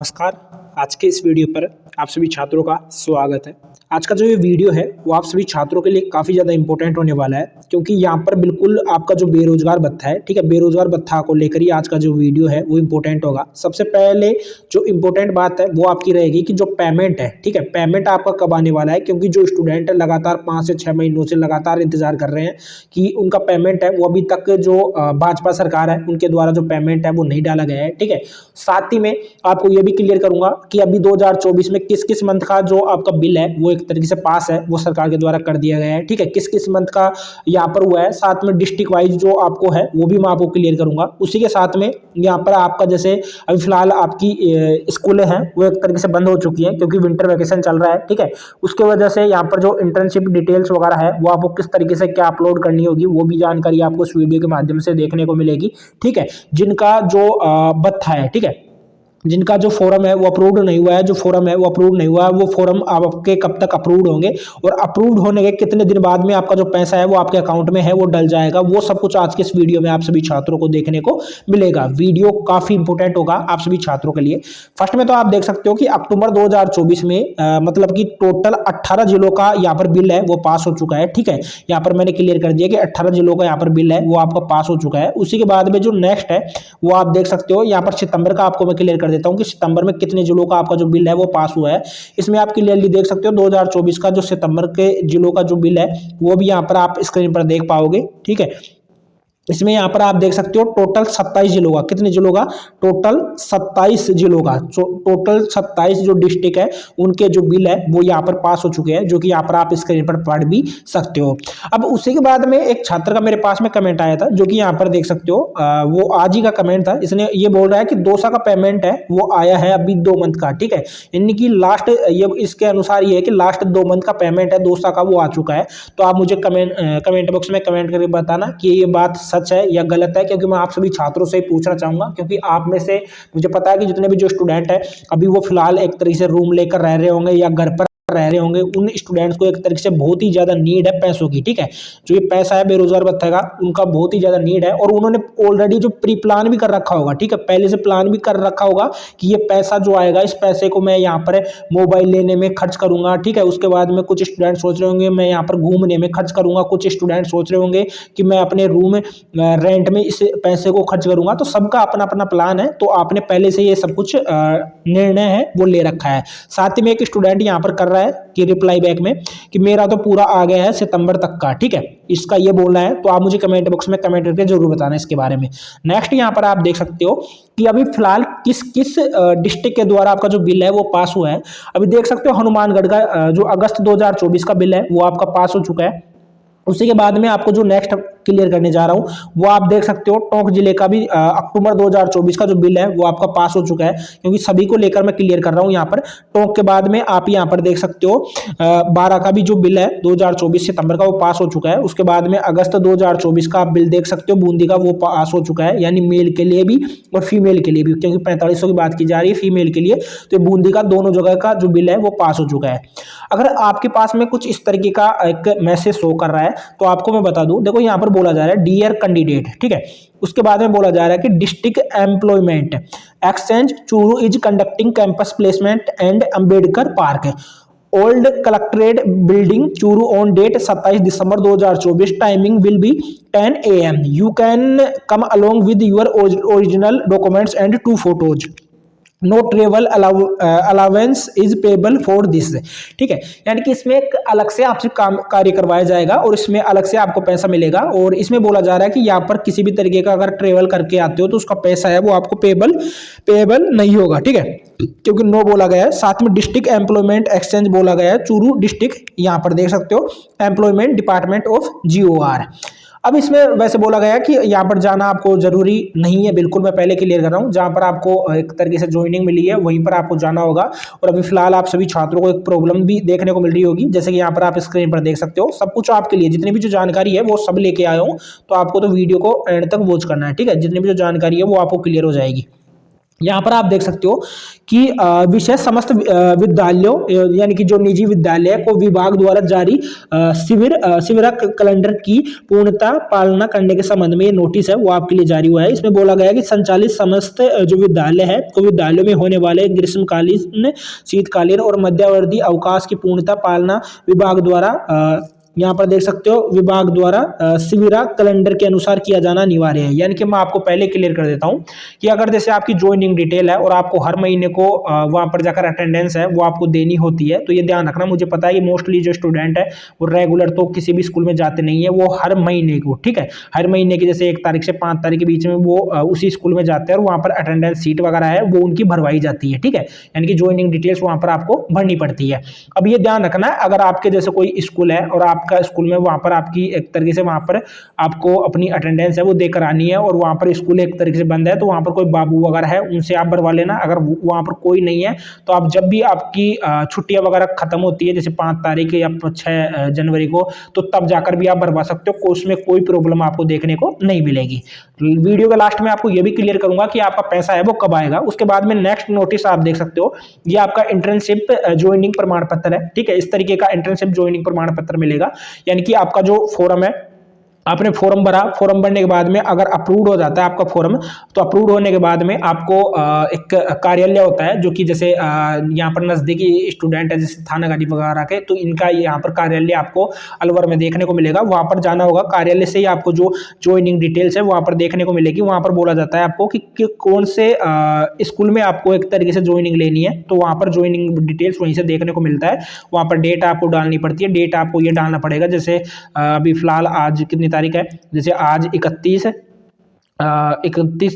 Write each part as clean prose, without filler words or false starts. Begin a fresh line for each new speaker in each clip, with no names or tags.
नमस्कार। आज के इस वीडियो पर आप सभी छात्रों का स्वागत है। आज का जो ये वीडियो है वो आप सभी छात्रों के लिए काफ़ी ज़्यादा इंपॉर्टेंट होने वाला है, क्योंकि यहाँ पर बिल्कुल आपका जो बेरोजगार भत्ता है, ठीक है, बेरोजगार भत्ता को लेकर ही आज का जो वीडियो है वो इंपॉर्टेंट होगा। सबसे पहले जो इंपॉर्टेंट बात है वो आपकी रहेगी कि जो पेमेंट है, ठीक है, पेमेंट आपका कब आने वाला है, क्योंकि जो स्टूडेंट लगातार 5 से 6 महीनों से लगातार इंतजार कर रहे हैं कि उनका पेमेंट है वो अभी तक जो भाजपा सरकार है उनके द्वारा जो पेमेंट है वो नहीं डाला गया है, ठीक है। साथ ही में आपको ये भी क्लियर करूंगा कि अभी 2024 में किस किस मंथ का जो आपका बिल है वो एक तरीके से पास है, वो सरकार के द्वारा कर दिया गया है, ठीक है। किस किस मंथ का यहाँ पर हुआ है, साथ में डिस्ट्रिक्ट वाइज जो आपको है वो भी मैं आपको क्लियर करूंगा। उसी के साथ में यहाँ पर आपका जैसे अभी फिलहाल आपकी स्कूलें हैं वो एक तरीके से बंद हो चुकी हैं, क्योंकि विंटर वैकेशन चल रहा है, ठीक है। उसके वजह से यहाँ पर जो इंटर्नशिप डिटेल्स वगैरह है वो आपको किस तरीके से क्या अपलोड करनी होगी वो भी जानकारी आपको इस वीडियो के माध्यम से देखने को मिलेगी, ठीक है। जिनका जो भत्ता है, ठीक है, जिनका जो फॉर्म है वो अप्रूव्ड नहीं हुआ है, जो फॉर्म है वो अप्रूव नहीं हुआ है, वो फॉर्म आपके कब तक अप्रूव्ड होंगे और अप्रूव्ड होने के कितने दिन बाद में आपका जो पैसा है वो आपके अकाउंट में है वो डल जाएगा, वो सब कुछ आज के इस वीडियो में आप सभी छात्रों को देखने को मिलेगा। वीडियो काफी इंपोर्टेंट होगा आप सभी छात्रों के लिए। फर्स्ट में तो आप देख सकते हो कि अक्टूबर 2024 में मतलब कि टोटल 18 जिलों का यहाँ पर बिल है वो पास हो चुका है, ठीक है। यहाँ पर मैंने क्लियर कर दिया कि 18 जिलों का यहाँ पर बिल है वो आपका पास हो चुका है। उसी के बाद में जो नेक्स्ट है वो आप देख सकते हो, यहाँ पर सितंबर का आपको मैं क्लियर कर देता हूँ कि सितंबर में कितने जिलों का आपका जो बिल है वो पास हुआ है। इसमें आप क्लियरली देख सकते हो 2024 का जो सितंबर के जिलों का जो बिल है वो भी यहाँ पर आप स्क्रीन पर देख पाओगे, ठीक है। इसमें यहाँ पर आप देख सकते हो टोटल 27 जिलों का, कितने जिलों का, टोटल 27 जिलों का, टोटल 27 जो डिस्ट्रिक्ट है उनके जो बिल है वो यहाँ पर पास हो चुके हैं, जो कि यहाँ पर आप स्क्रीन पर पढ़ भी सकते हो। अब उसी के बाद में एक छात्र का मेरे पास में कमेंट आया था, जो कि यहाँ पर देख सकते हो वो आज ही का कमेंट था। इसने ये बोल रहा है कि दोसा का पेमेंट है वो आया है अभी 2 मंथ का, ठीक है, यानी कि लास्ट ये इसके अनुसार ये है कि लास्ट 2 मंथ का पेमेंट है दोसा का वो आ चुका है। तो आप मुझे कमेंट बॉक्स में कमेंट करके बताना कि ये बात सच है या गलत है, क्योंकि मैं आप सभी छात्रों से ही पूछना चाहूंगा, क्योंकि आप में से मुझे पता है कि जितने भी जो स्टूडेंट है अभी वो फिलहाल एक तरीके से रूम लेकर रह रहे होंगे या घर पर रह रहे होंगे, उन स्टूडेंट्स को एक तरीके से बहुत ही ज्यादा नीड है पैसों की, ठीक है। जो ये पैसा है बेरोजगार भत्ते का उनका बहुत ही ज्यादा नीड है, और उन्होंने ऑलरेडी जो प्री प्लान भी कर रखा होगा, ठीक है, पहले से प्लान भी कर रखा होगा कि ये पैसा जो आएगा इस पैसे को मैं यहाँ पर मोबाइल लेने में खर्च करूंगा, ठीक है। उसके बाद में कुछ स्टूडेंट सोच रहे होंगे मैं यहाँ पर घूमने में खर्च करूंगा, कुछ स्टूडेंट सोच रहे होंगे कि मैं अपने रूम रेंट में इस पैसे को खर्च करूंगा। तो सबका अपना अपना प्लान है, तो आपने पहले से ये सब कुछ निर्णय है वो ले रखा है। साथ ही में एक स्टूडेंट यहाँ पर कर रहा है कि रिप्लाई बैक में कि मेरा तो पूरा आ गया है सितंबर तक का, ठीक है, इसका ये बोलना है। तो आप मुझे कमेंट बॉक्स में कमेंट करके जरूर बताना इसके बारे में। नेक्स्ट यहाँ पर आप देख सकते हो कि अभी फिलहाल किस किस डिस्ट्रिक्ट के द्वारा आपका जो बिल है वो पास हुआ है। अभी देख सकते हो हनुमानगढ़ का जो अगस्त 2024 का बिल है वो आपका पास हो चुका है। उसी के बाद में आपको जो नेक्स्ट क्लियर करने जा रहा हूं वो आप देख सकते हो टोंक जिले का भी अक्टूबर 2024 का जो बिल है वो आपका पास हो चुका है, क्योंकि सभी को लेकर मैं क्लियर कर रहा हूं। यहाँ पर टोंक के बाद में आप यहाँ पर देख सकते हो 12 का भी जो बिल है 2024 सितंबर का वो पास हो चुका है। उसके बाद में अगस्त 2024 का आप बिल देख सकते हो बूंदी का, वो पास हो चुका है, यानी मेल के लिए भी और फीमेल के लिए भी, क्योंकि 4500 की बात की जा रही है फीमेल के लिए, तो बूंदी का दोनों जगह का जो बिल है वो पास हो चुका है। अगर आपके पास में कुछ इस तरीके का एक मैसेज शो कर रहा है तो आपको मैं बता दूं, देखो यहाँ पर बोला जा रहा है डियर कैंडिडेट, ठीक है। उसके बाद में बोला जा रहा है कि district employment exchange Churu is conducting campus placement and Ambedkar park old collectorate building Churu on date 27 December 2024, timing will be 10 AM, you can come along with your original documents and 2 photos, no travel allowance is payable for this, ठीक है। यानी कि इसमें एक अलग से आपसे काम कार्य करवाया जाएगा और इसमें अलग से आपको पैसा मिलेगा। और इसमें बोला जा रहा है कि यहाँ पर किसी भी तरीके का अगर ट्रेवल करके आते हो तो उसका पैसा है वो आपको पेबल नहीं होगा, ठीक है, क्योंकि नो बोला गया है। साथ में डिस्ट्रिक्ट एम्प्लॉयमेंट एक्सचेंज बोला गया है चूरू डिस्ट्रिक्ट, यहाँ पर देख सकते हो एम्प्लॉयमेंट डिपार्टमेंट ऑफ GOR। अब इसमें वैसे बोला गया कि यहाँ पर जाना आपको जरूरी नहीं है, बिल्कुल मैं पहले क्लियर कर रहा हूँ, जहाँ पर आपको एक तरीके से ज्वाइनिंग मिली है वहीं पर आपको जाना होगा। और अभी फिलहाल आप सभी छात्रों को एक प्रॉब्लम भी देखने को मिल रही होगी, जैसे कि यहाँ पर आप स्क्रीन पर देख सकते हो, सब कुछ आपके लिए जितनी भी जो जानकारी है वो सब लेके आया हूँ। तो आपको तो वीडियो को एंड तक वॉच करना है, ठीक है, जितनी भी जो जानकारी है वो आपको क्लियर हो जाएगी। यहाँ पर आप देख सकते हो कि विषय समस्त विद्यालयों यानी कि जो निजी विद्यालय है को विभाग द्वारा जारी शिविर कैलेंडर की पूर्णता पालना करने के संबंध में ये नोटिस है वो आपके लिए जारी हुआ है। इसमें बोला गया है कि संचालित समस्त जो विद्यालय है को विद्यालयों में होने वाले ग्रीष्मकालीन, शीतकालीन और मध्यावधि अवकाश की पूर्णता पालना विभाग द्वारा यहाँ पर देख सकते हो विभाग द्वारा शिविरा कैलेंडर के अनुसार किया जाना अनिवार्य है। यानी कि मैं आपको पहले क्लियर कर देता हूँ कि अगर जैसे आपकी ज्वाइनिंग डिटेल है और आपको हर महीने को वहाँ पर जाकर अटेंडेंस है वो आपको देनी होती है, तो ये ध्यान रखना। मुझे पता है कि मोस्टली जो स्टूडेंट है वो रेगुलर तो किसी भी स्कूल में जाते नहीं है, वो हर महीने को, ठीक है, हर महीने की जैसे 1 तारीख से 5 तारीख के बीच में वो उसी स्कूल में जाते हैं और वहाँ पर अटेंडेंस सीट वगैरह है वो उनकी भरवाई जाती है, ठीक है, यानी कि ज्वाइनिंग डिटेल्स वहाँ पर आपको भरनी पड़ती है। अब ये ध्यान रखना है अगर आपके जैसे कोई स्कूल है और आपका स्कूल में वहाँ पर आपकी एक तरीके से वहाँ पर आपको अपनी अटेंडेंस है वो देकर आनी है और वहाँ पर स्कूल एक तरीके से बंद है तो वहाँ पर कोई बाबू वगैरह है उनसे आप भरवा लेना। अगर वहाँ पर कोई नहीं है तो आप जब भी आपकी छुट्टियां वगैरह खत्म होती है जैसे 5 तारीख या 6 जनवरी को, तो तब जाकर भी आप भरवा सकते हो, उसमें कोई प्रॉब्लम आपको देखने को नहीं मिलेगी। वीडियो के लास्ट में आपको ये भी क्लियर करूंगा कि आपका पैसा है वो कब आएगा। उसके बाद में नेक्स्ट नोटिस आप देख सकते हो, ये आपका इंटर्नशिप ज्वाइनिंग प्रमाण पत्र है, ठीक है, इस तरीके का इंटर्नशिप ज्वाइनिंग प्रमाण पत्र मिलेगा। यानी कि आपका जो फॉर्म है आपने फॉर्म भरा, फॉर्म भरने के बाद में अगर अप्रूव हो जाता है आपका फॉर्म, तो अप्रूव होने के बाद में आपको एक कार्यालय होता है जो कि जैसे यहाँ पर नजदीकी स्टूडेंट है जैसे थानागाजी वगैरह के, तो इनका यहाँ पर कार्यालय आपको अलवर में देखने को मिलेगा। वहां पर जाना होगा, कार्यालय से ही आपको जो ज्वाइनिंग डिटेल्स है वहां पर देखने को मिलेगी। वहां पर बोला जाता है आपको कि कौन से स्कूल में आपको एक तरीके से ज्वाइनिंग लेनी है, तो वहां पर ज्वाइनिंग डिटेल्स वहीं से देखने को मिलता है। वहां पर डेट आपको डालनी पड़ती है, डेट आपको ये डालना पड़ेगा जैसे अभी फिलहाल आज कितनी तारीख है, जैसे आज 31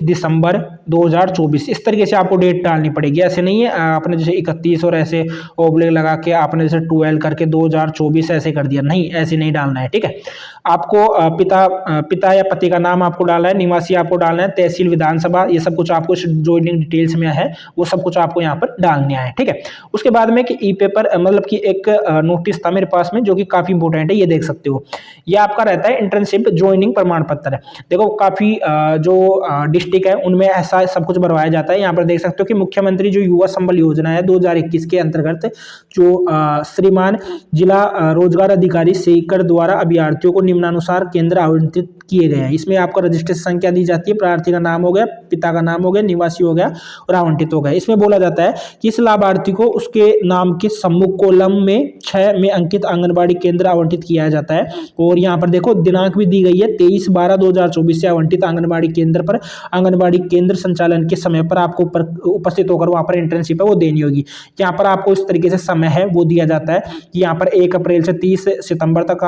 दिसंबर 2024, इस तरीके से आपको डेट डालनी पड़ेगी। ऐसे नहीं है आपने जैसे 31 और ऐसे ओब्लिक लगा के आपने जैसे 12 करके 2024 ऐसे कर दिया, नहीं, ऐसे नहीं डालना है, ठीक है। आपको पिता या पति का नाम आपको डालना है, निवासी आपको डालना है, तहसील, विधानसभा, ये सब कुछ आपको ज्वाइनिंग डिटेल्स में है वो सब कुछ आपको यहाँ पर डालना है, ठीक है। उसके बाद में कि ई पेपर मतलब कि एक नोटिस था मेरे पास में जो कि काफी इंपॉर्टेंट है, ये देख सकते हो, ये आपका रहता है इंटर्नशिप ज्वाइनिंग प्रमाण पत्र। देखो काफी जो डिस्ट्रिक्ट है उनमें ऐसा सब कुछ भरवाया जाता है। यहाँ पर देख सकते हो कि मुख्यमंत्री जो युवा संबल योजना है 2021 के अंतर्गत जो श्रीमान जिला रोजगार अधिकारी सीकर द्वारा अभ्यर्थियों को निम्नानुसार केंद्र आवंटित किए गए हैं। इसमें आपको रजिस्ट्रेशन संख्या दी जाती है, प्रार्थी का नाम हो गया, पिता का नाम हो गया, निवासी हो गया और आवंटित हो गया। इसमें बोला जाता है कि इस लाभार्थी को उसके नाम के सम्मुख कॉलम में 6 में अंकित आंगनबाड़ी केंद्र आवंटित किया जाता है। और यहाँ पर देखो दिनांक भी दी गई है 23/12/2024 से आवंटित आंगनबाड़ी केंद्र पर आंगनबाड़ी केंद्र संचालन के समय पर आपको उपस्थित होकर वहां पर इंटर्नशिप है वो देनी होगी। यहाँ पर आपको इस तरीके से समय है वो दिया जाता है कि यहाँ पर 1 अप्रैल से 30 सितंबर तक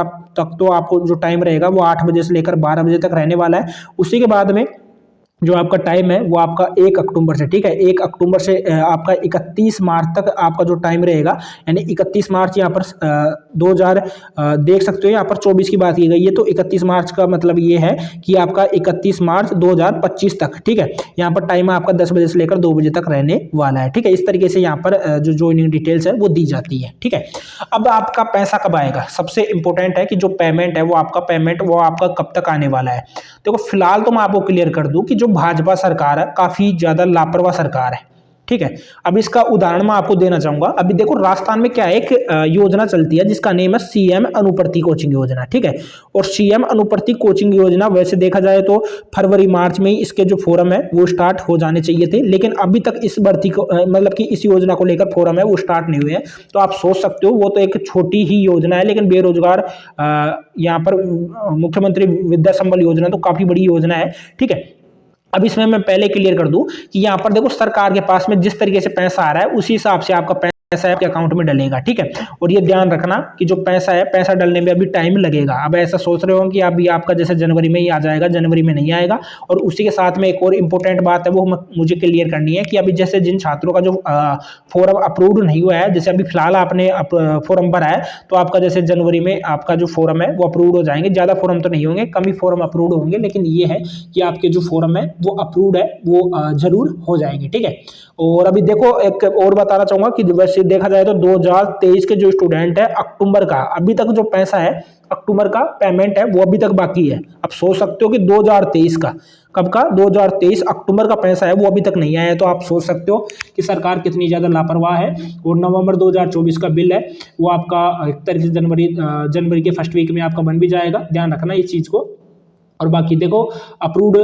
तो आपको जो टाइम रहेगा वो 8 बजे से लेकर 12 बजे तक रहने वाला है। उसी के बाद में जो आपका टाइम है वो आपका 1 अक्टूबर से, ठीक है, 1 अक्टूबर से आपका 31 मार्च तक आपका जो टाइम रहेगा, यानी 31 मार्च यहाँ पर 2000 देख सकते हो यहाँ पर 24 की बात की गई है, तो 31 मार्च का मतलब ये है कि आपका 31 मार्च 2025 तक, ठीक है, यहाँ पर टाइम आपका 10 बजे से लेकर 2 बजे तक रहने वाला है, ठीक है। इस तरीके से यहाँ पर जो ज्वाइनिंग डिटेल्स है वो दी जाती है, ठीक है। अब आपका पैसा कब आएगा, सबसे इंपॉर्टेंट है कि जो पेमेंट है वो आपका कब तक आने वाला है। देखो फिलहाल तो मैं आपको क्लियर कर दूं कि जो भाजपा सरकार है काफी ज्यादा लापरवाह सरकार है, ठीक है। अब इसका उदाहरण मैं आपको देना चाहूंगा। अभी देखो राजस्थान में क्या है, एक योजना चलती है जिसका नेम है सीएम अनुप्रति कोचिंग योजना, ठीक है। और सीएम अनुप्रति कोचिंग योजना वैसे देखा जाए तो फरवरी मार्च में ही इसके जो फोरम है वो स्टार्ट हो जाने चाहिए थे, लेकिन अभी तक इस भर्ती को मतलब कि इस योजना को लेकर फोरम है वो स्टार्ट नहीं हुए हैं। तो आप सोच सकते हो वो तो एक छोटी ही योजना है, लेकिन बेरोजगार यहाँ पर मुख्यमंत्री विद्या संबल योजना तो काफी बड़ी योजना है, ठीक है। अब इसमें मैं पहले क्लियर कर दूं कि यहाँ पर देखो सरकार के पास में जिस तरीके से पैसा आ रहा है उसी हिसाब से आपका पैसा आपके अकाउंट में डलेगा, ठीक है। और ये ध्यान रखना कि जो पैसा है पैसा डलने में अभी टाइम लगेगा। अब ऐसा सोच रहे हो कि अभी आपका जैसे जनवरी में ही आ जाएगा, जनवरी में नहीं आएगा। और उसी के साथ में एक और इम्पोर्टेंट बात है वो मुझे क्लियर करनी है कि अभी जैसे जिन छात्रों का जो फॉर्म अप्रूव्ड नहीं हुआ है, जैसे अभी फिलहाल आपने फॉर्म भरा है तो आपका जैसे जनवरी में आपका जो फॉर्म है वो अप्रूव्ड हो जाएंगे। ज्यादा फॉर्म तो नहीं होंगे, कम ही फॉर्म अप्रूव्ड होंगे, लेकिन ये है कि आपके जो फॉर्म है वो अप्रूव्ड है वो जरूर हो जाएंगे, ठीक है। और अभी देखो एक और बताना चाहूंगा कि वैसे देखा जाए तो 2023 के जो स्टूडेंट है, अक्टूबर का अभी तक जो पैसा है, अक्टूबर का पेमेंट है वो अभी तक बाकी है। अब सोच सकते हो कि 2023 का, कब का, 2023 अक्टूबर का पैसा है वो अभी तक नहीं आया है। तो आप सोच सकते हो कि सरकार कितनी ज़्यादा लापरवाह है। और नवंबर 2024 का बिल है वो आपका 31 जनवरी के फर्स्ट वीक में आपका बन भी जाएगा, ध्यान रखना इस चीज़ को। और बाकी देखो अप्रूव्ड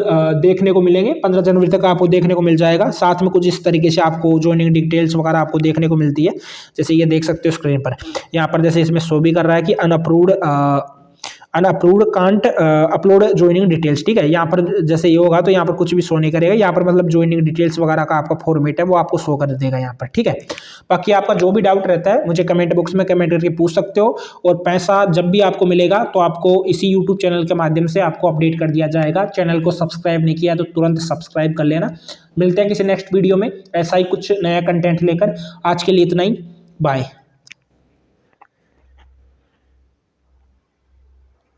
देखने को मिलेंगे, 15 जनवरी तक आपको देखने को मिल जाएगा। साथ में कुछ इस तरीके से आपको ज्वाइनिंग डिटेल्स वगैरह आपको देखने को मिलती है, जैसे ये देख सकते हो स्क्रीन पर। यहाँ पर जैसे इसमें शो भी कर रहा है कि unapproved can't upload joining details, ठीक है। यहाँ पर जैसे ये होगा तो यहाँ पर कुछ भी शो नहीं करेगा, यहाँ पर मतलब ज्वाइनिंग डिटेल्स वगैरह का आपका फॉर्मेट है वो आपको शो कर देगा यहाँ पर, ठीक है। बाकी आपका जो भी डाउट रहता है मुझे कमेंट बॉक्स में कमेंट करके पूछ सकते हो। और पैसा जब भी आपको मिलेगा तो आपको इसी यूट्यूब चैनल के माध्यम से आपको अपडेट कर दिया जाएगा। चैनल को सब्सक्राइब नहीं किया तो तुरंत सब्सक्राइब कर लेना। मिलते हैं किसी नेक्स्ट वीडियो में ऐसा ही कुछ नया कंटेंट लेकर। आज के लिए इतना ही, बाय।